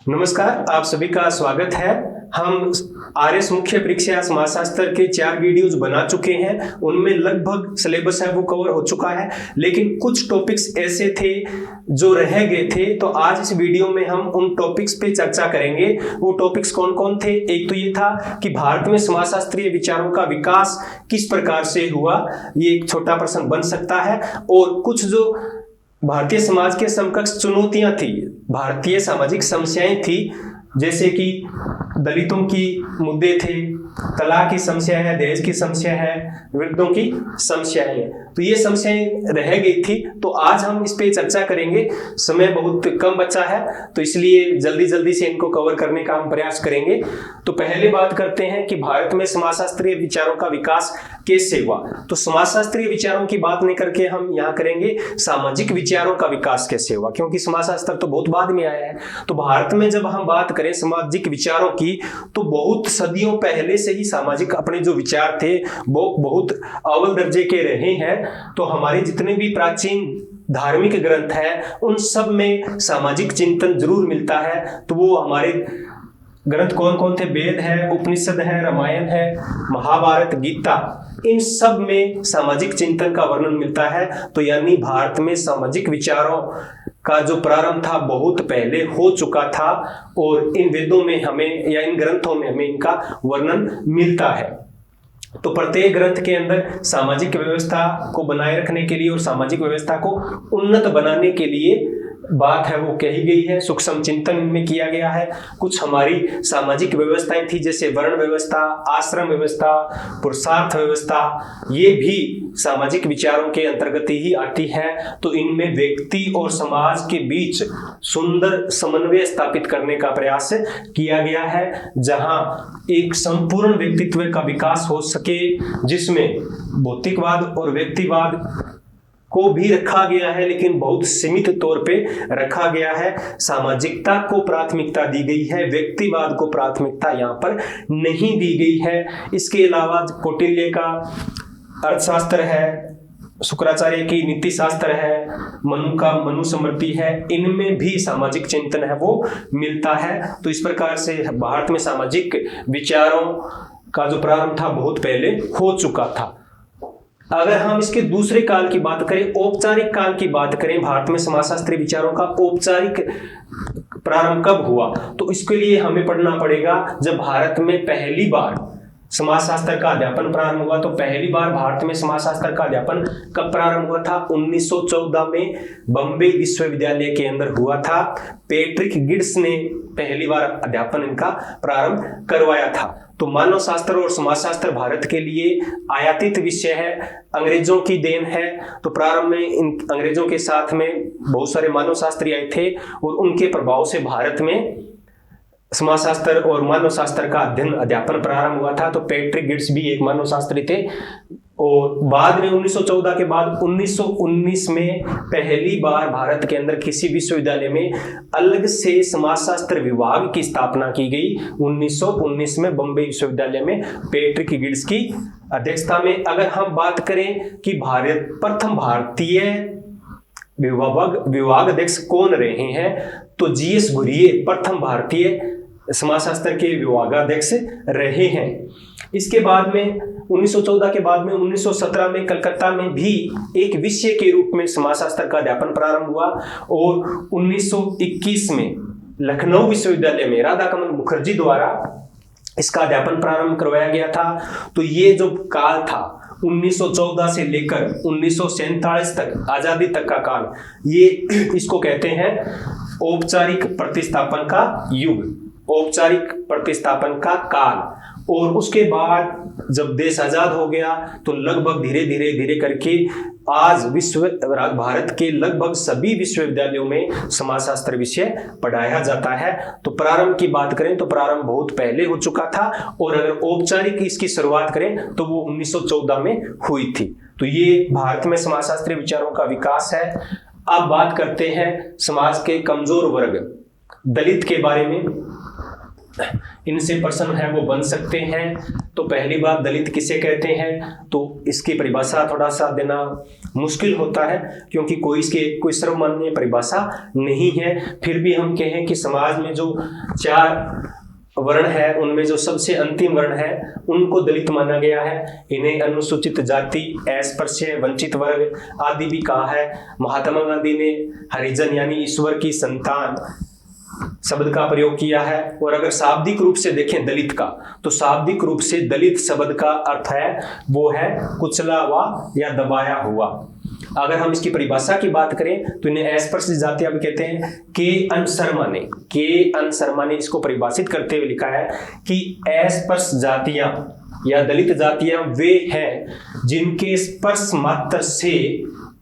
नमस्कार, आप सभी का स्वागत है। हम आरएस मुख्य परीक्षा समाजशास्त्र के 4 वीडियोज बना चुके हैं। उनमें लगभग सिलेबस है वो कवर हो चुका है, लेकिन कुछ टॉपिक्स ऐसे थे जो रह गए थे। तो आज इस वीडियो में हम उन टॉपिक्स पे चर्चा करेंगे। वो टॉपिक्स कौन कौन थे? एक तो ये था कि भारत में समाजशास्त्रीय विचारों का विकास किस प्रकार से हुआ, ये एक छोटा प्रश्न बन सकता है। और कुछ जो भारतीय समाज के समकक्ष चुनौतियां थी, भारतीय सामाजिक समस्याएं थी, जैसे कि दलितों की मुद्दे थे, तलाक की समस्या है, दहेज की समस्या है, वृद्धों की समस्या है। तो ये समस्याएं रह गई थी। तो आज हम इस पे चर्चा करेंगे। समय बहुत कम बचा है, तो इसलिए जल्दी जल्दी से इनको कवर करने का हम प्रयास करेंगे। तो पहले बात करते हैं कि भारत में समाजशास्त्रीय विचारों का विकास कैसे हुआ। तो समाजशास्त्रीय विचारों की बात नहीं करके हम यहाँ करेंगे सामाजिक विचारों का विकास कैसे हुआ, क्योंकि समाजशास्त्र तो बहुत बाद में आया है। तो भारत में जब हम बात करें सामाजिक विचारों की, तो बहुत सदियों पहले से ही सामाजिक अपने जो विचार थे वो बहुत अव्वल दर्जे के रहे हैं। तो हमारे जितने भी प्राचीन धार्मिक ग्रंथ है उन सब में सामाजिक चिंतन जरूर मिलता है। तो वो हमारे ग्रंथ कौन कौन थे? वेद है, उपनिषद है, रामायण है, महाभारत, गीता, इन सब में सामाजिक चिंतन का वर्णन मिलता है। तो यानी भारत में सामाजिक विचारों का जो प्रारंभ था बहुत पहले हो चुका था, और इन वेदों में हमें या इन ग्रंथों में हमें इनका वर्णन मिलता है। तो प्रत्येक ग्रंथ के अंदर सामाजिक व्यवस्था को बनाए रखने के लिए और सामाजिक व्यवस्था को उन्नत बनाने के लिए बात है वो कही गई है। सूक्ष्म चिंतन इनमें किया गया है। कुछ हमारी सामाजिक व्यवस्थाएं थी, जैसे वर्ण व्यवस्था, आश्रम व्यवस्था, पुरुषार्थ व्यवस्था, ये भी सामाजिक विचारों के अंतर्गत ही आती है। तो इनमें व्यक्ति और समाज के बीच सुंदर समन्वय स्थापित करने का प्रयास किया गया है, जहां एक संपूर्ण व्यक्तित्व का विकास हो सके, जिसमें भौतिकवाद और व्यक्तिवाद को भी रखा गया है, लेकिन बहुत सीमित तौर पे रखा गया है। सामाजिकता को प्राथमिकता दी गई है, व्यक्तिवाद को प्राथमिकता यहाँ पर नहीं दी गई है। इसके अलावा कौटिल्य का अर्थशास्त्र है, शुक्राचार्य की नीति शास्त्र है, मनु का मनुस्मृति है, इनमें भी सामाजिक चिंतन है वो मिलता है। तो इस प्रकार से भारत में सामाजिक विचारों का जो प्रारंभ था बहुत पहले हो चुका था। अगर हम इसके दूसरे काल की बात करें, औपचारिक काल की बात करें, भारत में समाजशास्त्रीय विचारों का औपचारिक प्रारंभ कब हुआ, तो इसके लिए हमें पढ़ना पड़ेगा जब भारत में पहली बार समाजशास्त्र का अध्यापन प्रारंभ हुआ। तो पहली बार भारत में समाजशास्त्र का अध्यापन कब प्रारंभ हुआ था? 1914 में बम्बई विश्वविद्यालय के अंदर हुआ था। पैट्रिक गिड्स ने पहली बार अध्यापन इनका प्रारंभ करवाया था। तो मानव शास्त्र और समाजशास्त्र भारत के लिए आयातित विषय है, अंग्रेजों की देन है। तो प्रारंभ में इन अंग्रेजों के साथ में बहुत सारे मानव शास्त्री आए थे, और उनके प्रभाव से भारत में समाजशास्त्र और मानव शास्त्र का अध्यापन प्रारंभ हुआ था। तो पैट्रिक गिड्स भी एक मानव शास्त्री थे। और बाद में 1914 के बाद 1919 में पहली बार भारत के अंदर किसी विश्वविद्यालय में अलग से समाजशास्त्र विभाग की स्थापना की गई। 1919 में बम्बई विश्वविद्यालय में पैट्रिक गिड्स की अध्यक्षता में। अगर हम बात करें कि प्रथम भारतीय विभाग अध्यक्ष कौन रहे हैं, तो जीएस घुरिये प्रथम भारतीय समाजशास्त्र के विभागाध्यक्ष रहे हैं। इसके बाद में 1914 के बाद में 1917 में कलकत्ता में भी एक विषय के रूप में समाजशास्त्र का अध्यापन प्रारंभ हुआ, और 1921 में लखनऊ विश्वविद्यालय में राधाकमल मुखर्जी द्वारा इसका अध्यापन प्रारंभ करवाया गया था। तो ये जो काल था 1914 से लेकर 1947 तक, आजादी तक का काल, ये इसको कहते हैं औपचारिक प्रतिस्थापन का युग, औपचारिक प्रतिस्थापन का काल। और उसके बाद जब देश आजाद हो गया, तो लगभग धीरे धीरे करके आज भारत के लगभग सभी विश्वविद्यालयों में समाजशास्त्र विषय पढ़ाया जाता है। तो प्रारंभ की बात करें तो प्रारंभ बहुत पहले हो चुका था, और अगर औपचारिक इसकी शुरुआत करें तो वो 1914 में हुई थी। तो ये भारत में समाजशास्त्रीय विचारों का विकास है। अब बात करते हैं समाज के कमजोर वर्ग दलित के बारे में। इनसे प्रश्न है वो बन सकते हैं। तो पहली बात, दलित किसे कहते हैं, तो इसकी परिभाषा थोड़ा सा देना मुश्किल होता है, क्योंकि कोई सर्वमान्य परिभाषा नहीं है। फिर भी हम कहें कि समाज में जो 4 वर्ण है उनमें जो सबसे अंतिम वर्ण है उनको दलित माना गया है। इन्हें अनुसूचित जाति, अस्पृश्य, वंचित वर्ग आदि भी कहा है। महात्मा गांधी ने हरिजन यानी ईश्वर की संतान शब्द का प्रयोग किया है। और अगर शाब्दिक रूप से देखें दलित का, तो शाब्दिक रूप से दलित शब्द का अर्थ है वो है कुचला हुआ या दबाया हुआ। अगर हम इसकी परिभाषा की बात करें तो इन्हें अस्पृश्य जातियां भी कहते हैं। के अन शर्मा ने इसको परिभाषित करते हुए लिखा है कि अस्पृश्य जातियां या दलित जातियां वे हैं जिनके स्पर्श मात्र से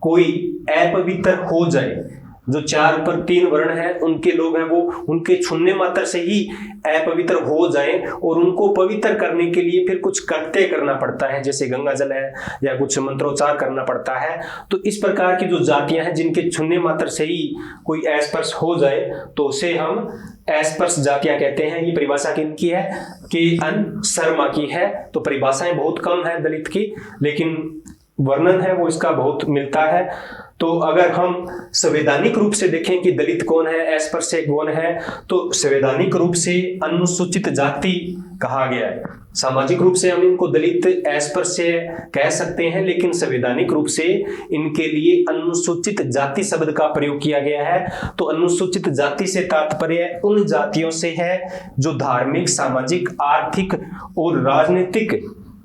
कोई अपवित्र हो जाए। जो 4 पर 3 वर्ण है उनके लोग हैं वो उनके छूने मात्र से ही अपवित्र हो जाएं, और उनको पवित्र करने के लिए फिर कुछ कृत्य करना पड़ता है, जैसे गंगा जल है या कुछ मंत्रोच्चार करना पड़ता है। तो इस प्रकार की जो जातियां हैं जिनके छूने मात्र से ही कोई अस्पर्श हो जाए तो उसे हम अस्पृश्य जातियां कहते हैं। ये परिभाषा किनकी है? के अन शर्मा की है। तो परिभाषाएं बहुत कम है दलित की, लेकिन वर्णन है वो इसका बहुत मिलता है। तो अगर हम संवैधानिक रूप से देखें कि दलित कौन है, अस्पृश्य कौन है, तो संवैधानिक रूप से अनुसूचित जाति कहा गया है। सामाजिक रूप से हम इनको दलित, अस्पृश्य कह सकते हैं, लेकिन संवैधानिक रूप से इनके लिए अनुसूचित जाति शब्द का प्रयोग किया गया है। तो अनुसूचित जाति से तात्पर्य उन जातियों से है जो धार्मिक, सामाजिक, आर्थिक और राजनीतिक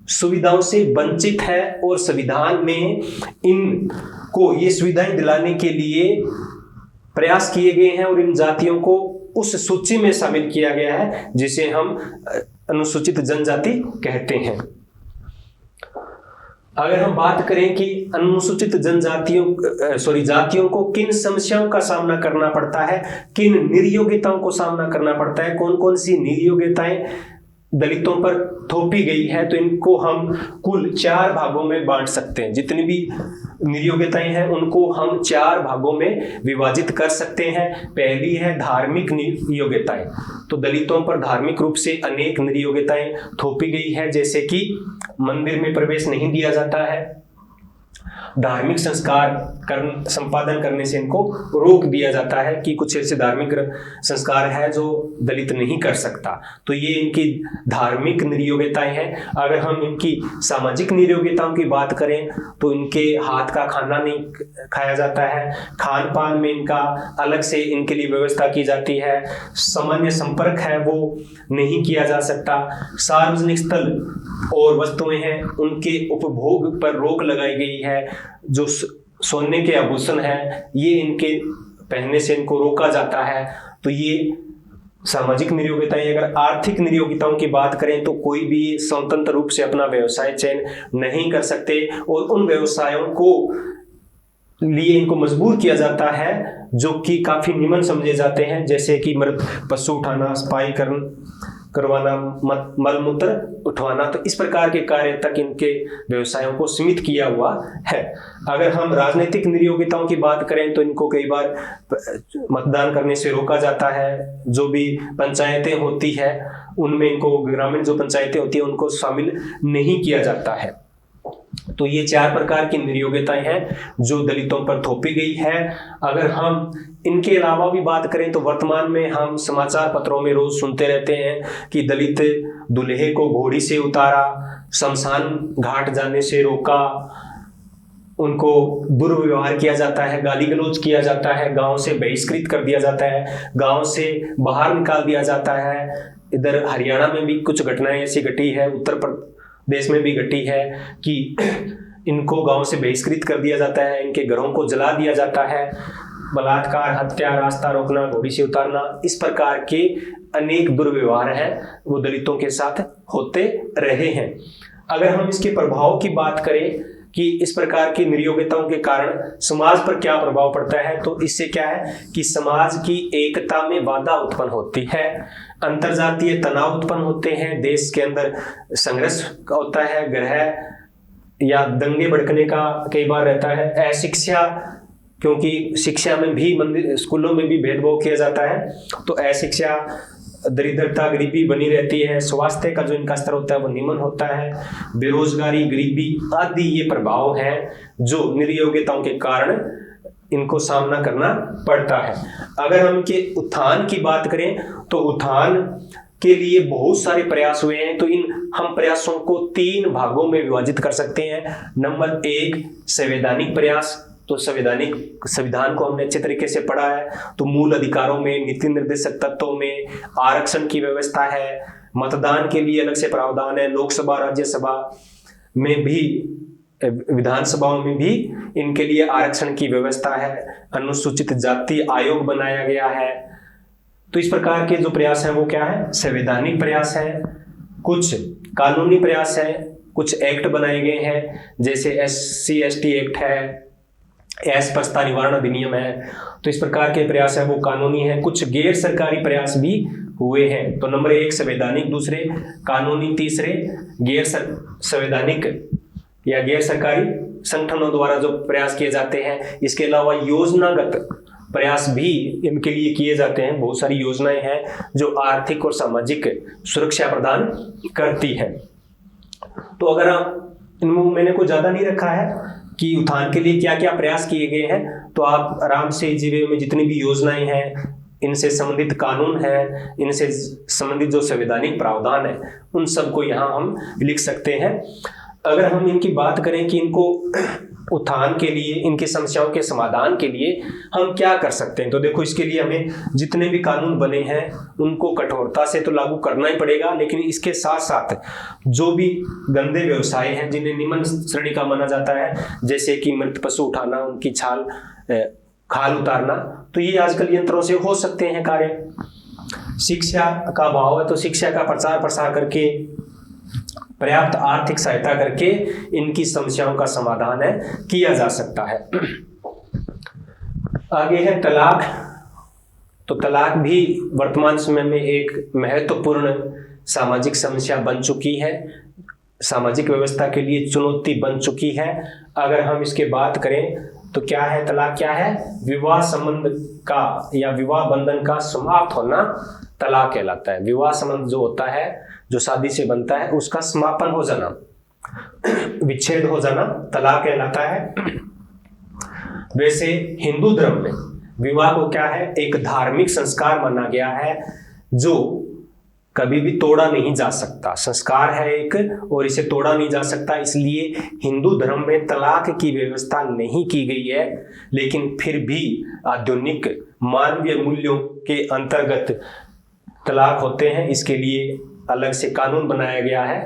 सुविधाओं से वंचित है, और संविधान में इनको ये सुविधाएं दिलाने के लिए प्रयास किए गए हैं, और इन जातियों को उस सूची में शामिल किया गया है जिसे हम अनुसूचित जनजाति कहते हैं। अगर हम बात करें कि अनुसूचित जातियों को किन समस्याओं का सामना करना पड़ता है, किन निर्योग्यताओं को सामना करना पड़ता है, कौन कौन सी निर्योग्यताएं दलितों पर थोपी गई है, तो इनको हम कुल 4 भागों में बांट सकते हैं। जितनी भी निर्योग्यताएं हैं उनको हम 4 भागों में विभाजित कर सकते हैं। पहली है धार्मिक निर्योग्यताएं। तो दलितों पर धार्मिक रूप से अनेक निर्योग्यताएं थोपी गई है, जैसे कि मंदिर में प्रवेश नहीं दिया जाता है, धार्मिक संस्कार संपादन करने से इनको रोक दिया जाता है कि कुछ ऐसे धार्मिक संस्कार है जो दलित नहीं कर सकता। तो ये इनकी धार्मिक निर्योग्यताएं हैं। अगर हम इनकी सामाजिक निर्योग्यताओं की बात करें तो इनके हाथ का खाना नहीं खाया जाता है, खान पान में इनका अलग से इनके लिए व्यवस्था की जाती है, सामान्य संपर्क है वो नहीं किया जा सकता, सार्वजनिक स्थल और वस्तुएं हैं उनके उपभोग पर रोक लगाई गई है, जो सोने के आभूषण है ये इनके पहनने से इनको रोका जाता है। तो ये सामाजिक निर्योग्यताएं। अगर आर्थिक निर्योग्यताओं की बात करें तो कोई भी स्वतंत्र रूप से अपना व्यवसाय चयन नहीं कर सकते, और उन व्यवसायों को लिए इनको मजबूर किया जाता है जो कि काफी निम्न समझे जाते हैं, जैसे कि मृत पशु उठाना, सफाई करवाना, मल मूत्र उठवाना। तो इस प्रकार के कार्य तक इनके व्यवसायों को सीमित किया हुआ है। अगर हम राजनीतिक निर्योग्यताओं की बात करें तो इनको कई बार मतदान करने से रोका जाता है। जो भी पंचायतें होती है उनमें इनको, ग्रामीण जो पंचायतें होती है उनको शामिल नहीं किया जाता है। तो ये 4 प्रकार की निर्योग्यताएं हैं जो दलितों पर थोपी गई है। अगर हम इनके अलावा भी बात करें तो वर्तमान में हम समाचार पत्रों में रोज सुनते रहते हैं कि दलित दूल्हे को घोड़ी से उतारा, शमशान घाट जाने से रोका, उनको दुर्व्यवहार किया जाता है, गाली गलौज किया जाता है, गांव से बहिष्कृत कर दिया जाता है, गांव से बाहर निकाल दिया जाता है। इधर हरियाणा में भी कुछ घटनाएं ऐसी घटी है, उत्तर प्रदेश में भी घटी है कि इनको गांव से बहिष्कृत कर दिया जाता है, इनके घरों को जला दिया जाता है, बलात्कार, हत्या, रास्ता रोकना, घोड़ी से उतारना, इस प्रकार के अनेक दुर्व्यवहार हैं वो दलितों के साथ होते रहे हैं। अगर हम इसके प्रभाव की बात करें कि इस प्रकार की निर्योग्यताओं के कारण समाज पर क्या प्रभाव पड़ता है, तो इससे क्या है कि समाज की एकता में बाधा उत्पन्न होती है, अंतरजातीय तनाव उत्पन्न होते हैं, देश के अंदर संघर्ष होता है, ग्रह या दंगे भड़कने का कई बार रहता है, अशिक्षा, क्योंकि शिक्षा में भी स्कूलों में भी भेदभाव किया जाता है, तो अशिक्षा दरिद्रता गरीबी बनी रहती है, स्वास्थ्य का जो इनका स्तर होता है वो निम्न होता है, बेरोजगारी गरीबी आदि ये प्रभाव है जो निर्योग्यताओं के कारण इनको सामना करना पड़ता है। अगर हम इनके उत्थान की बात करें तो उत्थान के लिए बहुत सारे प्रयास हुए हैं, तो इन हम प्रयासों को 3 भागों में विभाजित कर सकते हैं। नंबर 1 संवैधानिक प्रयास, तो संविधान को हमने अच्छे तरीके से पढ़ा है, तो मूल अधिकारों में, नीति निर्देशक तत्वों में आरक्षण की व्यवस्था है, मतदान के लिए अलग से प्रावधान है, लोकसभा राज्यसभा में भी, विधानसभाओं में भी इनके लिए आरक्षण की व्यवस्था है, अनुसूचित जाति आयोग बनाया गया है। तो इस प्रकार के जो प्रयास हैं वो क्या है, संवैधानिक प्रयास है। कुछ कानूनी प्रयास है, कुछ एक्ट बनाए गए हैं, जैसे SC ST एक्ट है, अस्पृश्यता निवारण अधिनियम है, तो इस प्रकार के प्रयास है वो कानूनी है। कुछ गैर सरकारी प्रयास भी हुए हैं, तो नंबर 1 संवैधानिक, दूसरे कानूनी, तीसरे गैर संवैधानिक या गैर सरकारी संगठनों द्वारा जो प्रयास किए जाते हैं। इसके अलावा योजनागत प्रयास भी इनके लिए किए जाते हैं। बहुत सारी योजनाएं हैं जो आर्थिक और सामाजिक सुरक्षा प्रदान करती है। तो अगर इनमें मैंने कुछ ज्यादा नहीं रखा है कि उत्थान के लिए क्या क्या प्रयास किए गए हैं, तो आप आराम से जीवन में जितनी भी योजनाएं हैं, इनसे संबंधित कानून है, इनसे संबंधित जो संवैधानिक प्रावधान है, उन सबको यहाँ हम लिख सकते हैं। अगर हम इनकी बात करें कि इनको उत्थान के लिए, इनकी समस्याओं के समाधान के लिए हम क्या कर सकते हैं, तो देखो इसके लिए हमें जितने भी कानून बने हैं उनको कठोरता से तो लागू करना ही पड़ेगा, लेकिन इसके साथ साथ जो भी गंदे व्यवसाय हैं जिन्हें निम्न श्रेणी का माना जाता है, जैसे कि मृत पशु उठाना, उनकी खाल उतारना, तो ये आजकल यंत्रों से हो सकते हैं कार्य। शिक्षा का अभाव है, तो शिक्षा का प्रचार प्रसार करके, पर्याप्त आर्थिक सहायता करके इनकी समस्याओं का समाधान है किया जा सकता है। आगे है तलाक। तो तलाक भी वर्तमान समय में एक महत्वपूर्ण सामाजिक समस्या बन चुकी है, सामाजिक व्यवस्था के लिए चुनौती बन चुकी है। अगर हम इसके बात करें तो क्या है तलाक, क्या है, विवाह संबंध का या विवाह बंधन का समाप्त होना तलाक कहलाता है। विवाह संबंध जो होता है, जो शादी से बनता है, उसका समापन हो जाना, विच्छेद हो जाना तलाक कहलाता है। वैसे हिंदू धर्म में विवाह को क्या है, एक धार्मिक संस्कार माना गया है जो कभी भी तोड़ा नहीं जा सकता, संस्कार है एक, और इसे तोड़ा नहीं जा सकता। इसलिए हिंदू धर्म में तलाक की व्यवस्था नहीं की गई है, लेकिन फिर भी आधुनिक मानवीय मूल्यों के अंतर्गत तलाक होते हैं। इसके लिए अलग से कानून बनाया गया है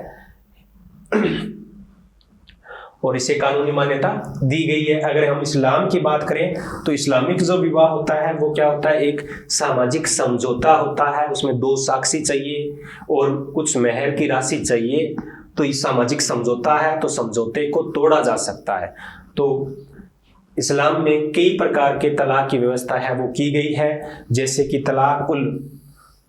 और इसे कानूनी मान्यता दी गई है। अगर हम इस्लाम की बात करें तो इस्लामिक जो विवाह होता है वो क्या होता है, एक सामाजिक समझौता होता है, उसमें 2 साक्षी चाहिए और कुछ मेहर की राशि चाहिए। तो ये सामाजिक समझौता है, तो समझौते को तोड़ा जा सकता है। तो इस्लाम में कई प्रकार के तलाक की व्यवस्था है वो की गई है, जैसे कि तलाक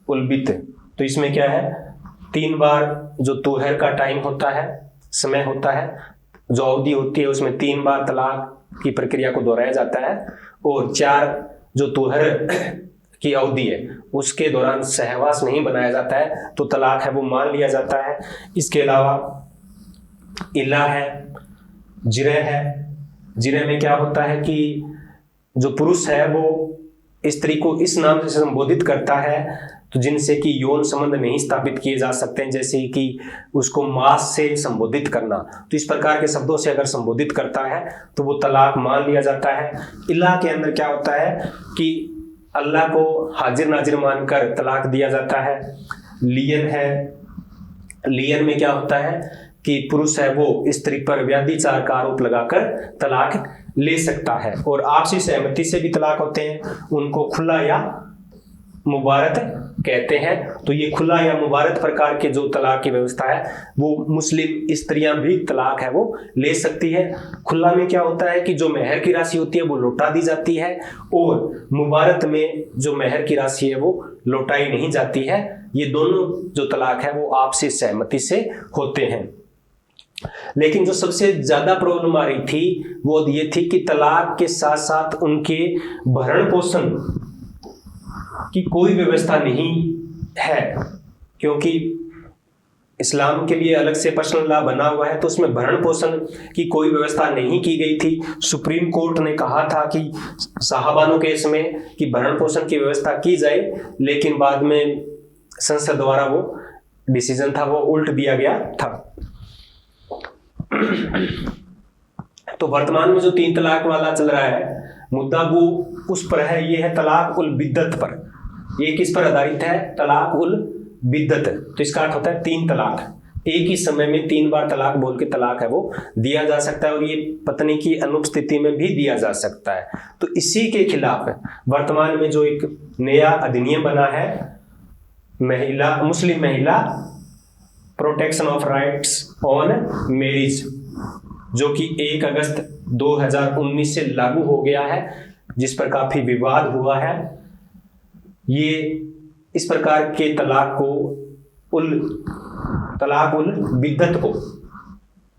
उल बित। तो इसमें क्या है, 3 बार जो तोहर का टाइम होता है, समय होता है, जो अवधि होती है, उसमें 3 बार तलाक की प्रक्रिया को दोहराया जाता है, और 4 जो तोहर की अवधि है उसके दौरान सहवास नहीं बनाया जाता है तो तलाक है वो मान लिया जाता है। इसके अलावा इला है, जिरह है। जिरह में क्या होता है कि जो पुरुष है वो स्त्री को इस नाम से संबोधित करता है तो जिनसे कि यौन संबंध नहीं स्थापित किए जा सकते हैं, जैसे कि उसको मास से संबोधित करना। तो इस प्रकार के शब्दों से अगर संबोधित करता है तो वो तलाक मान लिया जाता है। इल्लाह के अंदर क्या होता है कि अल्लाह को हाजिर नाजिर मानकर तलाक दिया जाता है। लियन है, लियन में क्या होता है कि पुरुष है वो स्त्री पर व्याभिचार का आरोप लगाकर तलाक ले सकता है, और आपसी सहमति से भी तलाक होते हैं, उनको खुला या मुबारत कहते हैं। तो ये खुला या मुबारत प्रकार के जो तलाक की व्यवस्था है वो मुस्लिम स्त्रियां भी तलाक है वो ले सकती है। खुला में क्या होता है कि जो मेहर की राशि होती है वो लौटा दी जाती है, और मुबारत में जो मेहर की राशि है वो लौटाई नहीं जाती है। ये दोनों जो तलाक है वो आपसी सहमति से होते हैं। लेकिन जो सबसे ज्यादा प्रॉब्लम आ रही थी वो ये थी कि तलाक के साथ साथ उनके भरण पोषण की कोई व्यवस्था नहीं है, क्योंकि इस्लाम के लिए अलग से पर्सनल लॉ बना हुआ है, तो उसमें भरण पोषण की कोई व्यवस्था नहीं की गई थी। सुप्रीम कोर्ट ने कहा था कि साहबानो केस में कि भरण पोषण की व्यवस्था की जाए, लेकिन बाद में संसद द्वारा वो डिसीजन था वो उल्ट दिया गया था। तो वर्तमान में जो 3 तलाक वाला चल रहा है मुद्दा, वो उस पर है, ये है तलाक उल बिद्दत पर। ये किस पर आधारित है? तलाक उल बिद्दत। तो इसका अर्थ होता है 3 तलाक, एक ही समय में 3 बार तलाक बोल के तलाक है वो दिया जा सकता है, और ये पत्नी की अनुपस्थिति में भी दिया जा सकता है। तो इसी के खिलाफ वर्तमान में जो एक नया अधिनियम बना है, मुस्लिम महिला protection of rights on marriage, जो कि 1 अगस्त 2019 से लागू हो गया है, जिस पर काफी विवाद हुआ है। ये इस प्रकार के तलाक उल बिद्दत को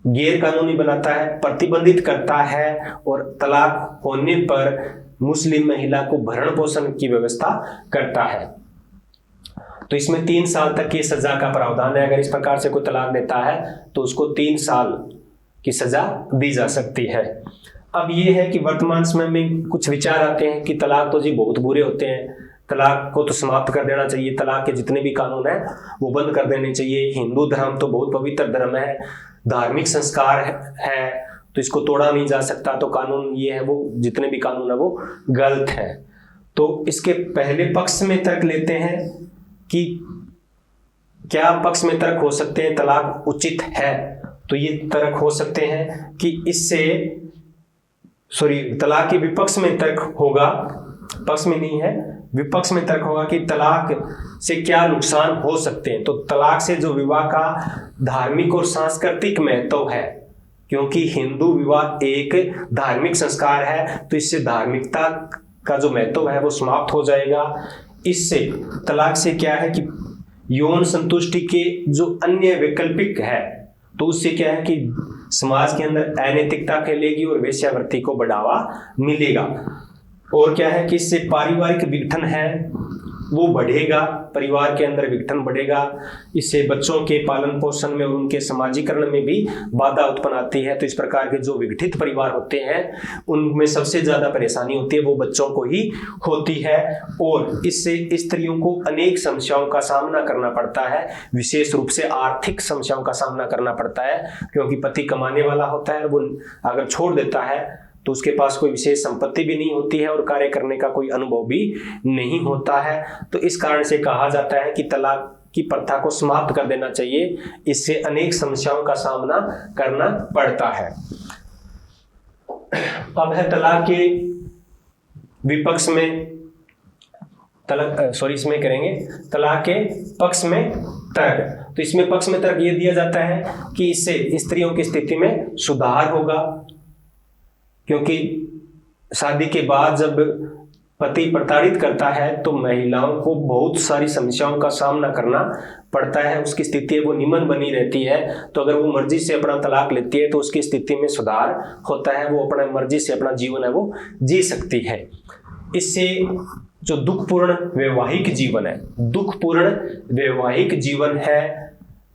गैर कानूनी बनाता है, प्रतिबंधित करता है, और तलाक होने पर मुस्लिम महिला को भरण पोषण की व्यवस्था करता है। तो इसमें 3 साल तक की सजा का प्रावधान है। अगर इस प्रकार से कोई तलाक देता है तो उसको 3 साल की सजा दी जा सकती है। अब ये है कि वर्तमान समय में कुछ विचार आते हैं कि तलाक तो जी बहुत बुरे होते हैं, तलाक को तो समाप्त कर देना चाहिए, तलाक के जितने भी कानून हैं वो बंद कर देने चाहिए। हिंदू धर्म तो बहुत पवित्र धर्म है, धार्मिक संस्कार है, तो इसको तोड़ा नहीं जा सकता। तो कानून ये है, वो जितने भी कानून है वो गलत है। तो इसके पहले पक्ष में तर्क लेते हैं कि क्या पक्ष में तर्क हो सकते हैं तलाक उचित है। तो ये तर्क हो सकते हैं कि इससे तलाक के विपक्ष में तर्क होगा, पक्ष में नहीं है, विपक्ष में तर्क होगा कि तलाक से क्या नुकसान हो सकते हैं। तो तलाक से जो विवाह का धार्मिक और सांस्कृतिक महत्व है, क्योंकि हिंदू विवाह एक धार्मिक संस्कार है, तो इससे धार्मिकता का जो महत्व है वो समाप्त हो जाएगा। इससे तलाक से क्या है कि यौन संतुष्टि के जो अन्य वैकल्पिक है, तो उससे क्या है कि समाज के अंदर अनैतिकता फैलेगी और वेश्यावृत्ति को बढ़ावा मिलेगा। और क्या है कि इससे पारिवारिक विघटन है वो बढ़ेगा, परिवार के अंदर विघटन बढ़ेगा। इससे बच्चों के पालन पोषण में और उनके समाजीकरण में भी बाधा उत्पन्न आती है। तो इस प्रकार के जो विघटित परिवार होते हैं उनमें सबसे ज्यादा परेशानी होती है वो बच्चों को ही होती है, और इससे स्त्रियों को अनेक समस्याओं का सामना करना पड़ता है, विशेष रूप से आर्थिक समस्याओं का सामना करना पड़ता है, क्योंकि पति कमाने वाला होता है, वो अगर छोड़ देता है तो उसके पास कोई विशेष संपत्ति भी नहीं होती है और कार्य करने का कोई अनुभव भी नहीं होता है। तो इस कारण से कहा जाता है कि तलाक की प्रथा को समाप्त कर देना चाहिए, इससे अनेक समस्याओं का सामना करना पड़ता है। अब है तलाक के विपक्ष में इसमें करेंगे तलाक के पक्ष में तर्क। तो इसमें पक्ष में तर्क ये दिया जाता है कि इससे स्त्रियों की स्थिति में सुधार होगा, क्योंकि शादी के बाद जब पति प्रताड़ित करता है तो महिलाओं को बहुत सारी समस्याओं का सामना करना पड़ता है, उसकी स्थिति वो निमन बनी रहती है। तो अगर वो मर्जी से अपना तलाक लेती है तो उसकी स्थिति में सुधार होता है, वो अपने मर्जी से अपना जीवन है वो जी सकती है। इससे जो दुखपूर्ण वैवाहिक जीवन है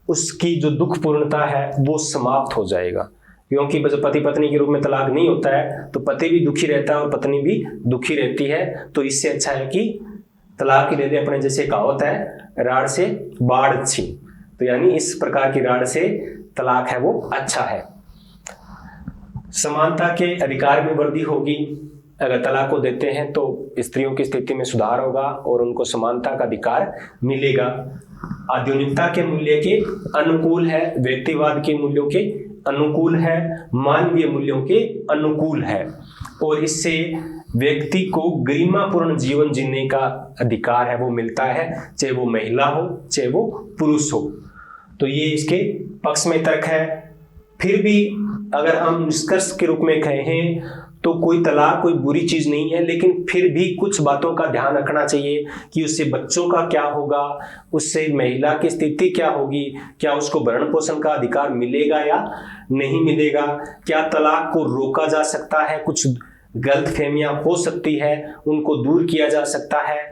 उसकी जो दुखपूर्णता है वो समाप्त हो जाएगा, क्योंकि जब पति पत्नी के रूप में तलाक नहीं होता है तो पति भी दुखी रहता है और पत्नी भी दुखी रहती है। तो इससे अच्छा है कि तलाक ही दे दे, अपने जैसे कहावत है राड़ से बाढ़ अच्छी, तो यानी इस प्रकार की राड़ से तलाक है वो अच्छा है। समानता के अधिकार में वृद्धि होगी, अगर तलाक को देते हैं तो स्त्रियों की स्थिति में सुधार होगा और उनको समानता का अधिकार मिलेगा। आधुनिकता के मूल्य के अनुकूल है, व्यक्तिवाद के मूल्यों के अनुकूल है, मानवीय मूल्यों के अनुकूल है, और इससे व्यक्ति को गरिमापूर्ण जीवन जीने का अधिकार है वो मिलता है, चाहे वो महिला हो चाहे वो पुरुष हो। तो ये इसके पक्ष में तर्क है। फिर भी अगर हम निष्कर्ष के रूप में कहें तो कोई तलाक कोई बुरी चीज नहीं है, लेकिन फिर भी कुछ बातों का ध्यान रखना चाहिए कि उससे बच्चों का क्या होगा, उससे महिला की स्थिति क्या होगी, क्या उसको भरण पोषण का अधिकार मिलेगा या नहीं मिलेगा, क्या तलाक को रोका जा सकता है, कुछ गलतफहमियां हो सकती है उनको दूर किया जा सकता है।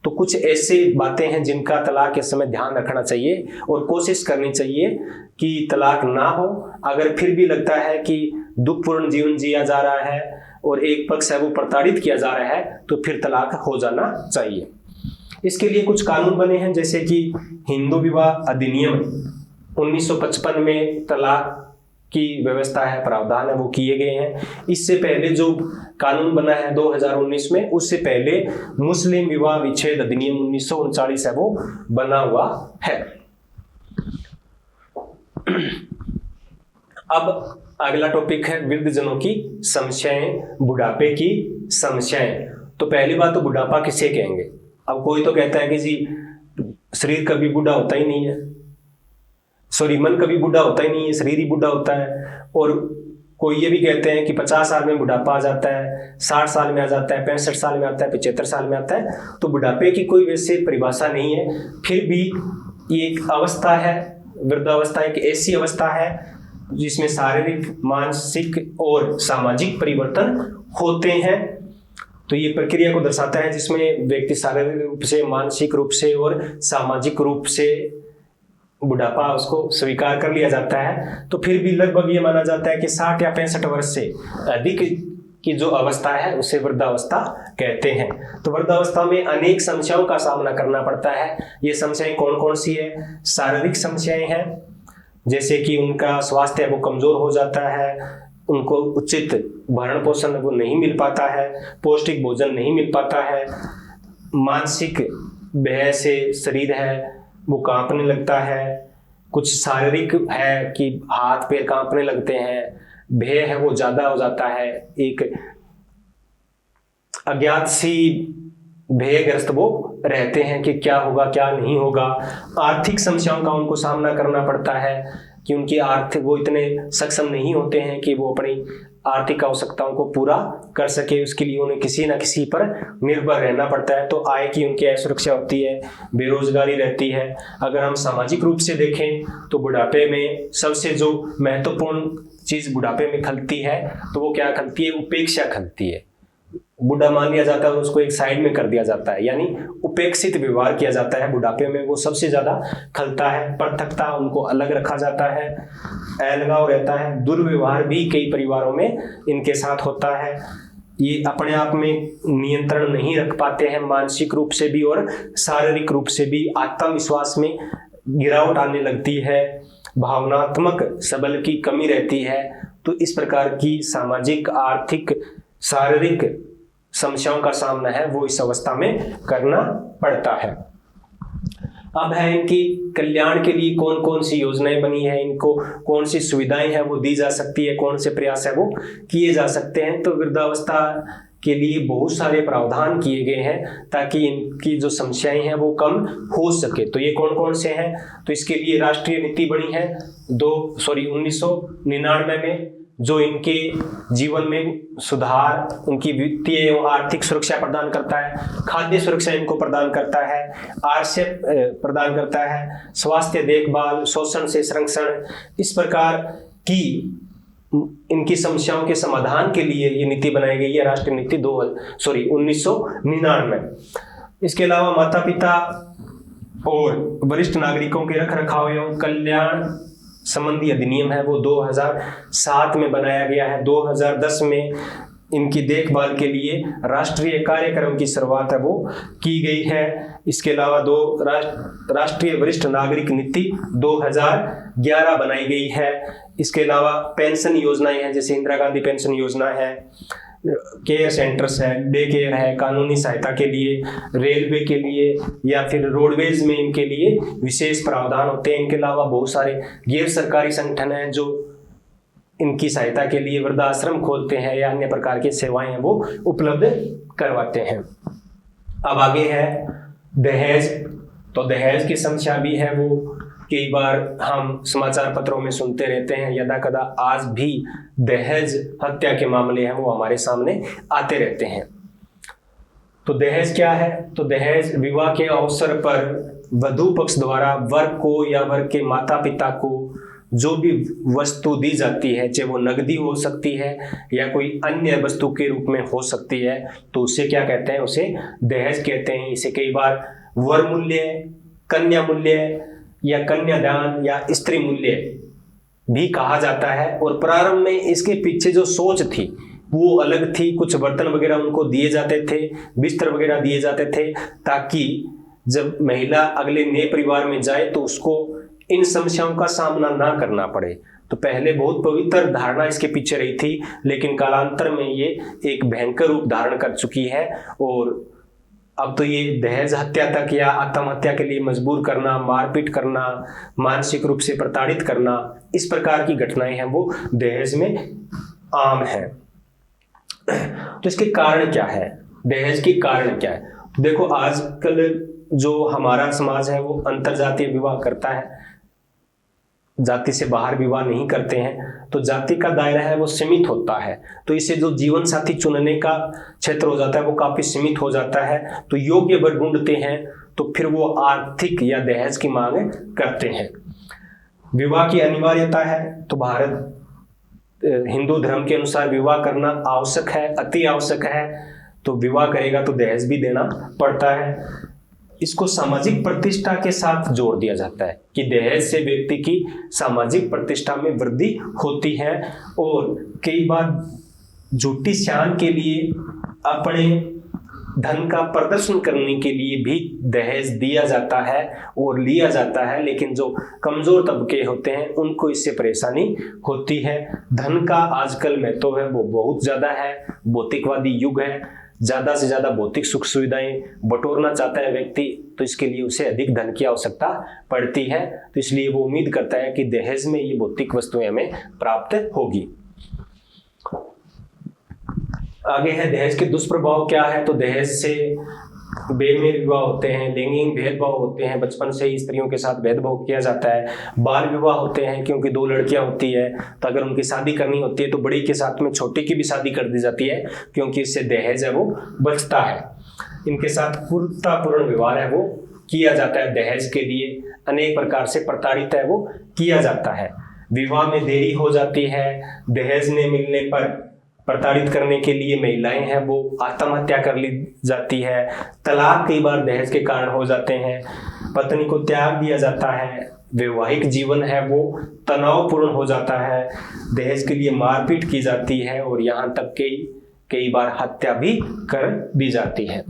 तो कुछ ऐसे बातें हैं जिनका तलाक के समय ध्यान रखना चाहिए और कोशिश करनी चाहिए कि तलाक ना हो। अगर फिर भी लगता है कि दुखपूर्ण जीवन जिया जा रहा है और एक पक्ष है वो प्रताड़ित किया जा रहा है, तो फिर तलाक हो जाना चाहिए। इसके लिए कुछ कानून बने हैं, जैसे कि हिंदू विवाह अधिनियम 1955 में तलाक की व्यवस्था है, प्रावधान है, वो किए गए हैं। इससे पहले जो कानून बना है 2019 में, उससे पहले मुस्लिम विवाह विच्छेद अधिनियम 1939 है, वो बना हुआ है। अब अगला टॉपिक है वृद्धजनों की समस्याएं, बुढ़ापे की समस्याएं। तो पहली बात तो बुढ़ापा किसे कहेंगे। अब कोई तो कहता है कि जी शरीर कभी बूढ़ा होता ही नहीं है, मन कभी बूढ़ा होता ही नहीं है, शरीर ही बूढ़ा होता है। और कोई ये भी कहते हैं कि 50 साल में बुढ़ापा आ जाता है, 60 साल में आ जाता है, 65 साल में आता है, 75 साल में आता है। तो बुढ़ापे की कोई वैसे परिभाषा नहीं है। फिर भी ये एक अवस्था है, वृद्धावस्था एक ऐसी अवस्था है जिसमें शारीरिक, मानसिक और सामाजिक परिवर्तन होते हैं। तो ये प्रक्रिया को दर्शाता है जिसमें व्यक्ति शारीरिक रूप से, मानसिक रूप से और सामाजिक रूप से बुढ़ापा उसको स्वीकार कर लिया जाता है। तो फिर भी लगभग ये माना जाता है कि 60 या 65 वर्ष से अधिक की जो अवस्था है उसे वृद्धावस्था कहते हैं। तो वृद्धावस्था में अनेक समस्याओं का सामना करना पड़ता है। ये समस्याएं कौन कौन सी है। शारीरिक समस्याएं हैं, जैसे कि उनका स्वास्थ्य वो कमजोर हो जाता है, उनको उचित भरण पोषण वो नहीं मिल पाता है, पौष्टिक भोजन नहीं मिल पाता है, मानसिक भय से शरीर है वो कांपने लगता है, कुछ शारीरिक है कि हाथ पैर कांपने लगते हैं, भय है वो ज्यादा हो जाता है, एक अज्ञात सी भयग्रस्त वो रहते हैं कि क्या होगा क्या नहीं होगा। आर्थिक समस्याओं का उनको सामना करना पड़ता है कि उनकी आर्थिक वो इतने सक्षम नहीं होते हैं कि वो अपनी आर्थिक आवश्यकताओं को पूरा कर सके। उसके लिए उन्हें किसी न किसी पर निर्भर रहना पड़ता है। तो आय की उनकी असुरक्षा होती है, बेरोजगारी रहती है। अगर हम सामाजिक रूप से देखें तो बुढ़ापे में सबसे जो महत्वपूर्ण चीज बुढ़ापे में खलती है तो वो क्या खलती है, उपेक्षा खलती है। बूढ़ा मान लिया जाता है और उसको एक साइड में कर दिया जाता है, यानी उपेक्षित व्यवहार किया जाता है। बुढ़ापे में वो सबसे ज्यादा खलता है। पृथकता, उनको अलग रखा जाता है, अलगाव रहता है। दुर्व्यवहार भी कई परिवारों में इनके साथ होता है। ये अपने आप में नियंत्रण नहीं रख पाते हैं, मानसिक रूप से भी और शारीरिक रूप से भी। आत्मविश्वास में गिरावट आने लगती है, भावनात्मक सबल की कमी रहती है। तो इस प्रकार की सामाजिक, आर्थिक, शारीरिक समस्याओं का सामना है वो इस अवस्था में करना पड़ता है। अब है इनकी कल्याण के लिए कौन कौन सी योजनाएं बनी है, इनको कौन सी सुविधाएं हैं वो दी जा सकती है, कौन से प्रयास है वो किए जा सकते हैं। तो वृद्धावस्था के लिए बहुत सारे प्रावधान किए गए हैं ताकि इनकी जो समस्याएं हैं वो कम हो सके। तो ये कौन कौन से हैं, तो इसके लिए राष्ट्रीय नीति बनी है 1999 में, जो इनके जीवन में सुधार, उनकी वित्तीय एवं आर्थिक सुरक्षा प्रदान करता है, खाद्य सुरक्षा इनको प्रदान करता है, आश्रय प्रदान करता है, स्वास्थ्य देखभाल, शोषण से संरक्षण। इस प्रकार की इनकी समस्याओं के समाधान के लिए ये नीति बनाई गई है, राष्ट्रीय नीति 1999। इसके अलावा माता पिता और वरिष्ठ नागरिकों के रख रखाव एवं कल्याण संबंधी अधिनियम है वो 2007 में बनाया गया है। 2010 में इनकी देखभाल के लिए राष्ट्रीय कार्यक्रम की शुरुआत है वो की गई है। इसके अलावा राष्ट्रीय वरिष्ठ नागरिक नीति 2011 बनाई गई है। इसके अलावा पेंशन योजनाएं हैं, जैसे इंदिरा गांधी पेंशन योजना है, केयर सेंटर्स है, डे केयर है, कानूनी सहायता के लिए, रेलवे के लिए या फिर रोडवेज में इनके लिए विशेष प्रावधान होते हैं। इनके अलावा बहुत सारे गैर सरकारी संगठन हैं जो इनकी सहायता के लिए वृद्धाश्रम खोलते हैं या अन्य प्रकार की सेवाएं हैं वो उपलब्ध करवाते हैं। अब आगे है दहेज। तो दहेज की समस्या भी है वो कई बार हम समाचार पत्रों में सुनते रहते हैं, यदा कदा आज भी दहेज हत्या के मामले हैं वो हमारे सामने आते रहते हैं। तो दहेज क्या है, तो दहेज विवाह के अवसर पर वधू पक्ष द्वारा वर को या वर के माता पिता को जो भी वस्तु दी जाती है, चाहे वो नगदी हो सकती है या कोई अन्य वस्तु के रूप में हो सकती है, तो उसे क्या कहते हैं, उसे दहेज कहते हैं। इसे कई बार वर मूल्य, कन्या मूल्य या कन्यादान या स्त्री मूल्य भी कहा जाता है। और प्रारंभ में इसके पीछे जो सोच थी वो अलग थी। कुछ बर्तन वगैरह उनको दिए जाते थे, बिस्तर वगैरह दिए जाते थे, ताकि जब महिला अगले नए परिवार में जाए तो उसको इन समस्याओं का सामना ना करना पड़े। तो पहले बहुत पवित्र धारणा इसके पीछे रही थी, लेकिन कालांतर में ये एक भयंकर रूप धारण कर चुकी है। और अब तो ये दहेज हत्या तक या आत्महत्या के लिए मजबूर करना, मारपीट करना, मानसिक रूप से प्रताड़ित करना, इस प्रकार की घटनाएं हैं वो दहेज में आम है। तो इसके कारण क्या है, दहेज के कारण क्या है? देखो, आजकल जो हमारा समाज है वो अंतरजातीय विवाह करता है, जाति से बाहर विवाह नहीं करते हैं। तो जाति का दायरा है वो सीमित होता है, तो इससे जो जीवन साथी चुनने का क्षेत्र हो जाता है वो काफी सीमित हो जाता है। तो योग्य वर ढूंढते हैं तो फिर वो आर्थिक या दहेज की मांग करते हैं। विवाह की अनिवार्यता है, तो भारत हिंदू धर्म के अनुसार विवाह करना आवश्यक है, अति आवश्यक है। तो विवाह करेगा तो दहेज भी देना पड़ता है। इसको सामाजिक प्रतिष्ठा के साथ जोड़ दिया जाता है कि दहेज से व्यक्ति की सामाजिक प्रतिष्ठा में वृद्धि होती है। और कई बार झूठी शान के लिए, अपने धन का प्रदर्शन करने के लिए भी दहेज दिया जाता है और लिया जाता है। लेकिन जो कमजोर तबके होते हैं उनको इससे परेशानी होती है। धन का आजकल महत्व है वो बहुत ज्यादा है, भौतिकवादी युग है, ज्यादा से ज्यादा भौतिक सुख सुविधाएं बटोरना चाहता है व्यक्ति, तो इसके लिए उसे अधिक धन की आवश्यकता पड़ती है। तो इसलिए वो उम्मीद करता है कि दहेज में ये भौतिक वस्तुएं हमें प्राप्त होगी। आगे है दहेज के दुष्प्रभाव क्या है। तो दहेज से बेमेल विवाह होते हैं, लैंगिक भेदभाव होते हैं, बचपन से ही स्त्रियों के साथ भेदभाव किया जाता है, बाल विवाह होते हैं क्योंकि दो लड़कियां होती है तो अगर उनकी शादी करनी होती है तो बड़ी के साथ में छोटी की भी शादी कर दी जाती है, क्योंकि इससे दहेज है वो बचता है। इनके साथ क्रूरतापूर्ण व्यवहार है वो किया जाता है, दहेज के लिए अनेक प्रकार से प्रताड़ित है वो किया जाता है। विवाह में देरी हो जाती है, दहेज न मिलने पर प्रताड़ित करने के लिए महिलाएं हैं वो आत्महत्या कर ली जाती है, तलाक कई बार दहेज के कारण हो जाते हैं, पत्नी को त्याग दिया जाता है, वैवाहिक जीवन है वो तनावपूर्ण हो जाता है, दहेज के लिए मारपीट की जाती है और यहाँ तक कई बार हत्या भी कर दी जाती है।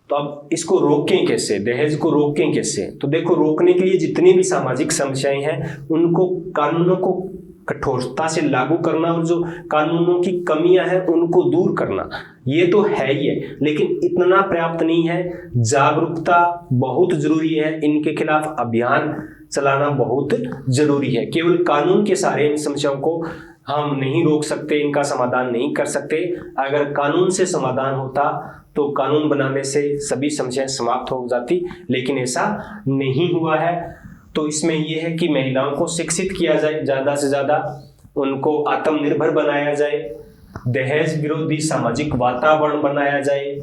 तो अब इसको रोकें कैसे, दहेज को रोकें कैसे? तो देखो, रोकने के लिए जितनी भी सामाजिक समस्याएं हैं उनको, कानूनों को कठोरता से लागू करना और जो कानूनों की कमियां हैं उनको दूर करना, ये तो है ही है, लेकिन इतना पर्याप्त नहीं है। जागरूकता बहुत जरूरी है, इनके खिलाफ अभियान चलाना बहुत जरूरी है। केवल कानून के सहारे इन समस्याओं को हम नहीं रोक सकते, इनका समाधान नहीं कर सकते। अगर कानून से समाधान होता तो कानून बनाने से सभी समस्याएं समाप्त हो जाती, लेकिन ऐसा नहीं हुआ है। तो इसमें यह है कि महिलाओं को शिक्षित किया जाए, ज्यादा से ज्यादा उनको आत्मनिर्भर बनाया जाए, दहेज विरोधी सामाजिक वातावरण बनाया जाए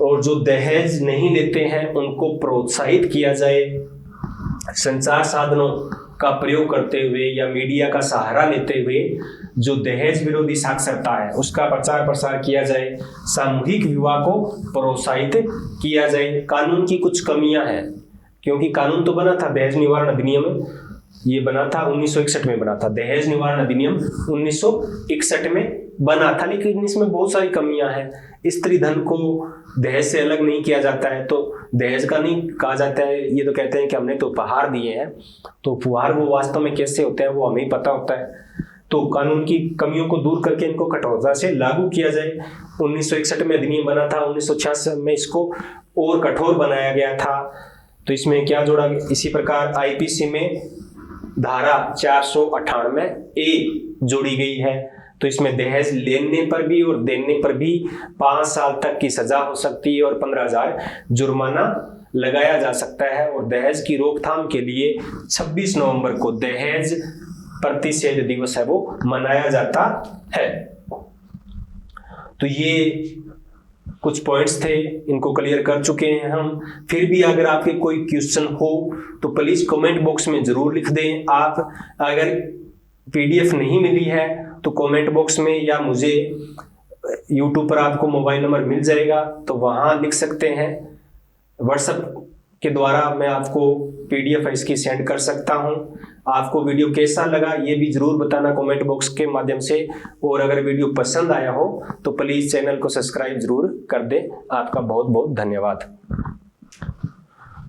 और जो दहेज नहीं लेते हैं उनको प्रोत्साहित किया जाए। संचार साधनों का प्रयोग करते हुए या मीडिया का सहारा लेते हुए जो दहेज विरोधी साक्षरता है उसका प्रचार प्रसार किया जाए, सामूहिक विवाह को प्रोत्साहित किया जाए। कानून की कुछ कमियां हैं, क्योंकि कानून तो बना था, दहेज निवारण अधिनियम ये बना था 1961 में बना था, दहेज निवारण अधिनियम 1961 में बना था, लेकिन इसमें बहुत सारी कमियां हैं। स्त्री धन को दहेज से अलग नहीं किया जाता है, तो दहेज का नहीं कहा जाता है, ये तो कहते हैं कि हमने तो उपहार दिए हैं। तो उपहार वो वास्तव में कैसे होते हैं वो हमें ही पता होता है। तो कानून की कमियों को दूर करके इनको कठोरता से लागू किया जाए। 1961 में अधिनियम बना था, 1966 में इसको और कठोर बनाया गया था। तो इसमें क्या जोड़ा, इसी प्रकार आईपीसी में धारा 498 ए जोड़ी गई है। तो इसमें दहेज लेने पर भी और देने पर भी 5 साल तक की सजा हो सकती है और 15,000 जुर्माना लगाया जा सकता है। और दहेज की रोकथाम के लिए 26 नवंबर को दहेज प्रतिषेध दिवस है वो मनाया जाता है। तो ये कुछ पॉइंट्स थे, इनको क्लियर कर चुके हैं हम। फिर भी अगर आपके कोई क्वेश्चन हो तो प्लीज कमेंट बॉक्स में जरूर लिख दें। आप अगर पीडीएफ नहीं मिली है तो कमेंट बॉक्स में, या मुझे यूट्यूब पर आपको मोबाइल नंबर मिल जाएगा तो वहां लिख सकते हैं। व्हाट्सएप के द्वारा मैं आपको पीडीएफ इसकी सेंड कर सकता हूं। आपको वीडियो कैसा लगा ये भी जरूर बताना कमेंट बॉक्स के माध्यम से, और अगर वीडियो पसंद आया हो तो प्लीज चैनल को सब्सक्राइब जरूर कर दें। आपका बहुत बहुत धन्यवाद।